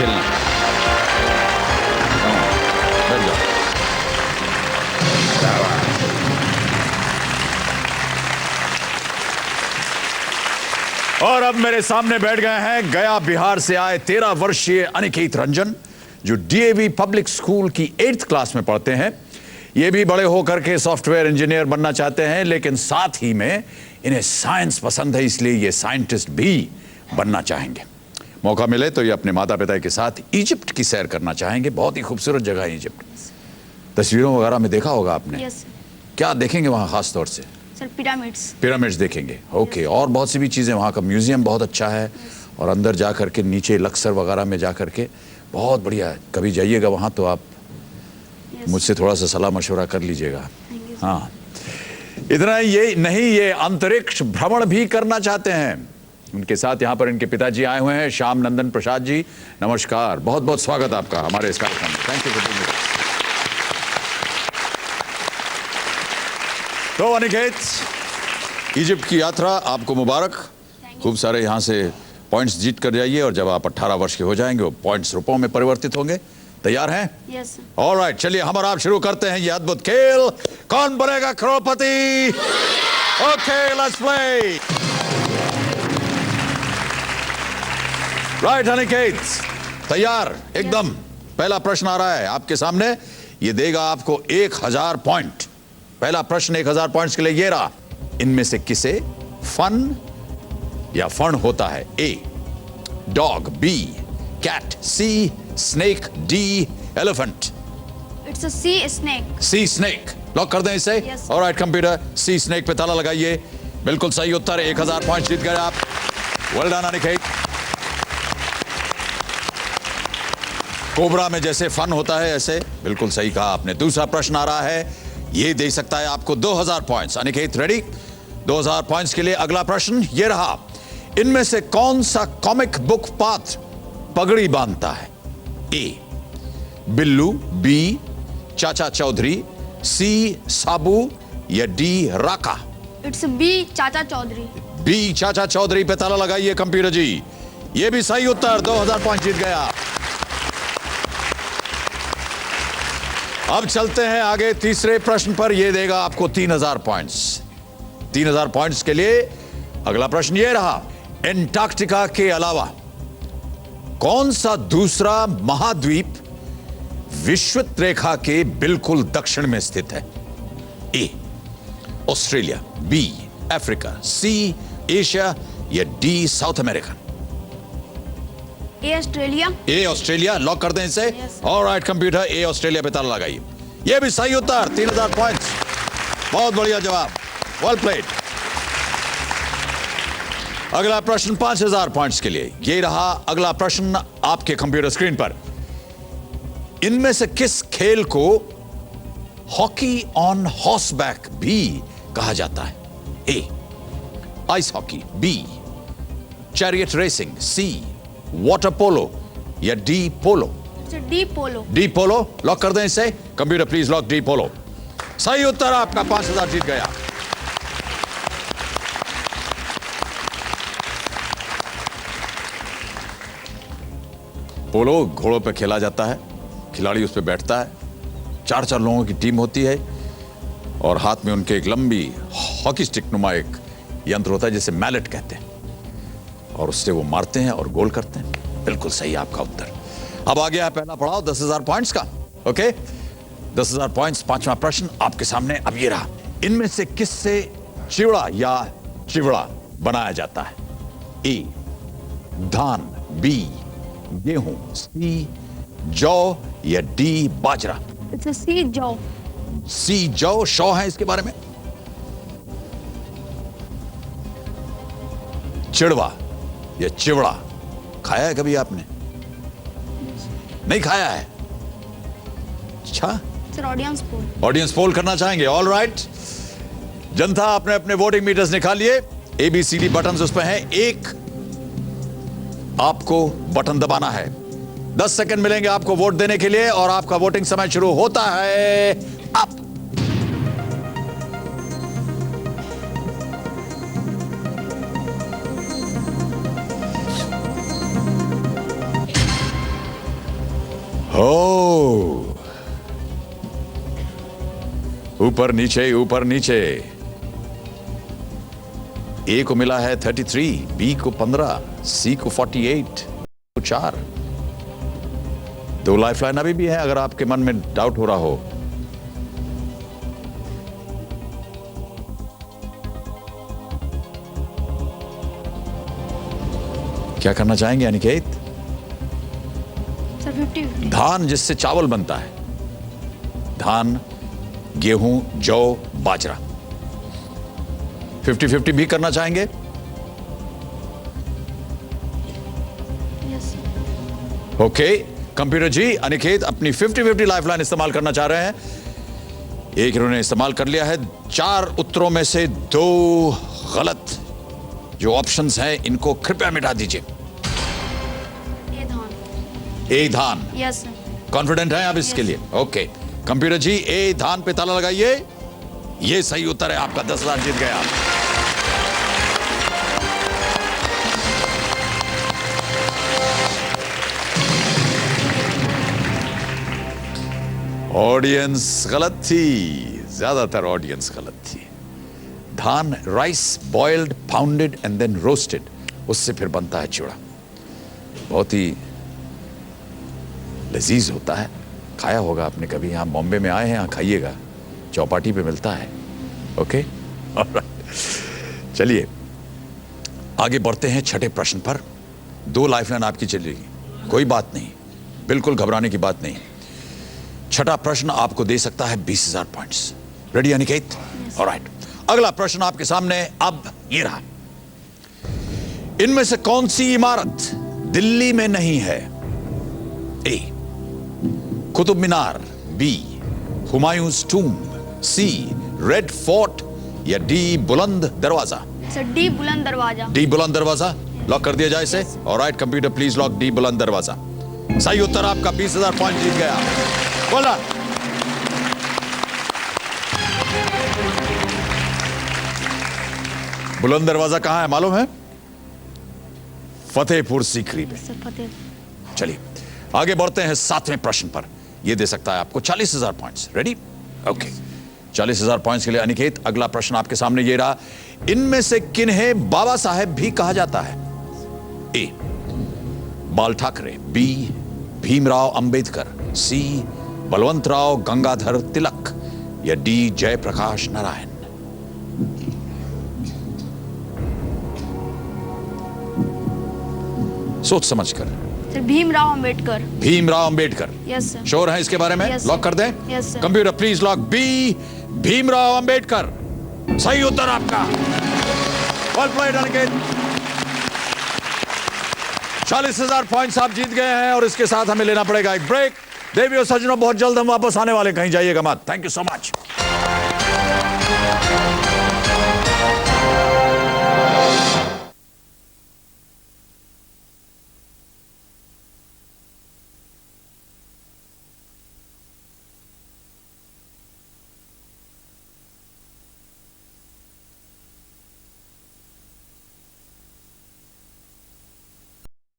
खेलना। बैठ जाओ। और अब मेरे सामने बैठ गए हैं गया बिहार से आए 13 वर्षीय अनिकेत रंजन, जो डीएवी पब्लिक स्कूल की 8th क्लास में पढ़ते हैं। ये भी बड़े होकर के सॉफ्टवेयर इंजीनियर बनना चाहते हैं, लेकिन साथ ही में इन्हें साइंस पसंद है, इसलिए ये साइंटिस्ट भी बनना चाहेंगे। मौका मिले तो ये अपने माता पिता के साथ इजिप्ट की सैर करना चाहेंगे। बहुत ही खूबसूरत जगह है इजिप्ट। तस्वीरों वगैरह में देखा होगा आपने। यस क्या देखेंगे वहाँ खास तौर से? Sir, pyramids. पिरामिड्स देखेंगे। ओके। और बहुत सी भी चीज़ें, वहाँ का म्यूजियम बहुत अच्छा है। और अंदर जा करके नीचे लक्सर वगैरह में जा करके बहुत बढ़िया है। कभी जाइएगा वहाँ तो आप मुझसे थोड़ा सा सलाह मशवरा कर लीजिएगा। हाँ, इतना ये नहीं, ये अंतरिक्ष भ्रमण भी करना चाहते हैं। उनके साथ यहाँ पर इनके पिताजी आए हुए हैं, श्याम नंदन प्रसाद जी। नमस्कार, बहुत बहुत स्वागत आपका हमारे इस कार्यक्रम में। Thank you for being with us. तो अनिकेत, इजिप्ट की यात्रा आपको मुबारक। खूब सारे यहाँ से पॉइंट्स जीत कर जाइए, और जब आप 18 वर्ष के हो जाएंगे वो पॉइंट्स रुपयों में परिवर्तित होंगे। तैयार हैं? यस। ऑलराइट, चलिए हम और आप शुरू करते हैं ये अद्भुत खेल। Kaun Banega Crorepati? Okay, let's play. Right Aniket, तैयार एकदम। पहला प्रश्न आ रहा है आपके सामने, ये देगा आपको 1000 पॉइंट। पहला प्रश्न 1000 पॉइंट्स के लिए ये रहा। इनमें से किसे फन या फण होता है? A dog, B cat, C snake, D elephant. It's a C snake. C snake, lock कर दें इसे। Yes. Alright computer, C snake पे ताला लगाइए। बिल्कुल सही उत्तर, 1000 पॉइंट जीत गए आप। Well done Aniket. कोबरा में जैसे फन होता है ऐसे, बिल्कुल सही कहा आपने। दूसरा प्रश्न आ रहा है, ये दे सकता है आपको 2000 पॉइंट्स। अनिकेत रेडी? 2000 पॉइंट्स के लिए अगला प्रश्न ये रहा। इनमें से कौन सा कॉमिक बुक पात्र पगड़ी बांधता है? ए बिल्लू, बी चाचा चौधरी, सी साबू या डी राका? इट्स बी चाचा चौधरी। बी चाचा चौधरी पे ताला लगाइए कंप्यूटर जी। ये भी सही उत्तर, 2000 पॉइंट जीत गया। अब चलते हैं आगे तीसरे प्रश्न पर। यह देगा आपको 3000 पॉइंट्स। 3000 पॉइंट्स के लिए अगला प्रश्न यह रहा। एंटार्क्टिका के अलावा कौन सा दूसरा महाद्वीप विषुवत रेखा के बिल्कुल दक्षिण में स्थित है? A Australia, B Africa, C Asia या D South America? A Australia. A Australia, lock कर दें इसे। Yes. Alright computer, A Australia पे ताला लगाइए। यह भी सही उत्तर, 3000 पॉइंट्स। बहुत बढ़िया जवाब, वेल प्लेड। अगला प्रश्न 5000 पॉइंट्स के लिए। यह रहा अगला प्रश्न आपके कंप्यूटर स्क्रीन पर। इनमें से किस खेल को हॉकी ऑन हॉर्सबैक भी कहा जाता है? A ice hockey, B chariot racing, C water polo या D polo? It's D polo. D polo, lock कर दें इसे। Computer please lock D polo. सही उत्तर आपका, 5000 जीत गया। पोलो घोड़ों पे खेला जाता है, खिलाड़ी उस पे बैठता है, 4-4 लोगों की टीम होती है, और हाथ में उनके एक लंबी हॉकी स्टिक नुमा एक यंत्र होता है जिसे मैलेट कहते हैं, और उससे वो मारते हैं और गोल करते हैं। बिल्कुल सही आपका उत्तर। अब आ गया है पहला पड़ाव 10,000 पॉइंट्स का। Okay, 10,000 points. पांचवा प्रश्न आपके सामने अब ये रहा। इनमें से किससे चिवड़ा या चिवड़ा बनाया जाता है? ए धान, बी गेहूं, सी जौ या डी बाजरा? इट्स अ सी जौ। सी जौ, शौ है इसके बारे में। चिड़वा या चिवड़ा खाया है कभी आपने? नहीं खाया है? अच्छा, sir audience poll. Audience poll करना चाहेंगे? ऑल राइट, जनता अपने अपने वोटिंग मीटर्स निकालिए। एबीसीडी बटन उस पर हैं, एक आपको बटन दबाना है। 10 सेकंड मिलेंगे आपको वोट देने के लिए, और आपका वोटिंग समय शुरू होता है अब। हो, ऊपर नीचे। ए को मिला है 33, बी को 15, सी को 48, को 4। 2 लाइफलाइन अभी भी है अगर आपके मन में डाउट हो रहा हो। क्या करना चाहेंगे अनिकेत? सर 50-50। धान जिससे चावल बनता है, धान, गेहूं, जौ, बाजरा। 50-50 भी करना चाहेंगे? Yes sir. ओके, कंप्यूटर जी, अनिकेत अपनी 50-50 लाइफलाइन इस्तेमाल करना चाह रहे हैं। एक इन्होंने इस्तेमाल कर लिया है। 4 उत्तरों में से 2 गलत जो ऑप्शंस हैं इनको कृपया मिटा दीजिए। ए धान। ए धान। Yes sir. कॉन्फिडेंट हैं आप इसके लिए? ओके, कंप्यूटर जी ए धान पे ताला लगाइए। ये सही उत्तर है आपका। 10,000 जीत गए आप। ऑडियंस गलत थी, ज्यादातर ऑडियंस गलत थी। धान rice boiled, pounded and then roasted, उससे फिर बनता है चिवड़ा। बहुत ही लजीज होता है। खाया होगा आपने कभी। यहाँ बॉम्बे में आए हैं, यहाँ खाइएगा, चौपाटी पे मिलता है। ओके, चलिए आगे बढ़ते हैं 6ठे प्रश्न पर। 2 लाइफलाइन आपकी चलेगी, कोई बात नहीं, बिल्कुल घबराने की बात नहीं। 6ठा प्रश्न आपको दे सकता है 20,000 पॉइंट्स। रेडी अनिकेत? ऑलराइट, अगला प्रश्न आपके सामने अब ये रहा। इनमें से कौन सी इमारत दिल्ली में नहीं है? ए कुतुब मीनार, बी हुमायूंस टूम, सी रेड फोर्ट या डी बुलंद दरवाजा? सर डी बुलंद दरवाजा। डी बुलंद दरवाजा लॉक कर दिया जाए इसे। Alright computer please lock D बुलंद दरवाजा। सही उत्तर आपका। 20,000 पॉइंट जीत गया। बोला बुलंद दरवाजा कहां है मालूम है? फतेहपुर सीकरी में। सर फतेह। चलिए आगे बढ़ते हैं 7वें प्रश्न पर। यह दे सकता है आपको 40,000 पॉइंट्स। रेडी? ओके, 40,000 पॉइंट्स के लिए अनिकेत अगला प्रश्न आपके सामने ये रहा। इनमें से किन्हें बाबा साहेब भी कहा जाता है? ए बाल ठाकरे, बी भीमराव अंबेडकर, सी बलवंतराव गंगाधर तिलक या डी जयप्रकाश नारायण? सोच समझकर। Sir Bhimrao Ambedkar. Bhimrao Ambedkar? Yes sir. Sure है इसके बारे में? Yes, लॉक कर दें? Yes, sir. Computer please lock B Bhimrao Ambedkar. सही उत्तर आपका। Well played Aniket. 40,000 पॉइंट्स आप जीत गए हैं और इसके साथ हमें लेना पड़ेगा एक ब्रेक। देवियों सज्जनों, बहुत जल्द हम वापस आने वाले, कहीं जाइएगा मत। Thank you so much.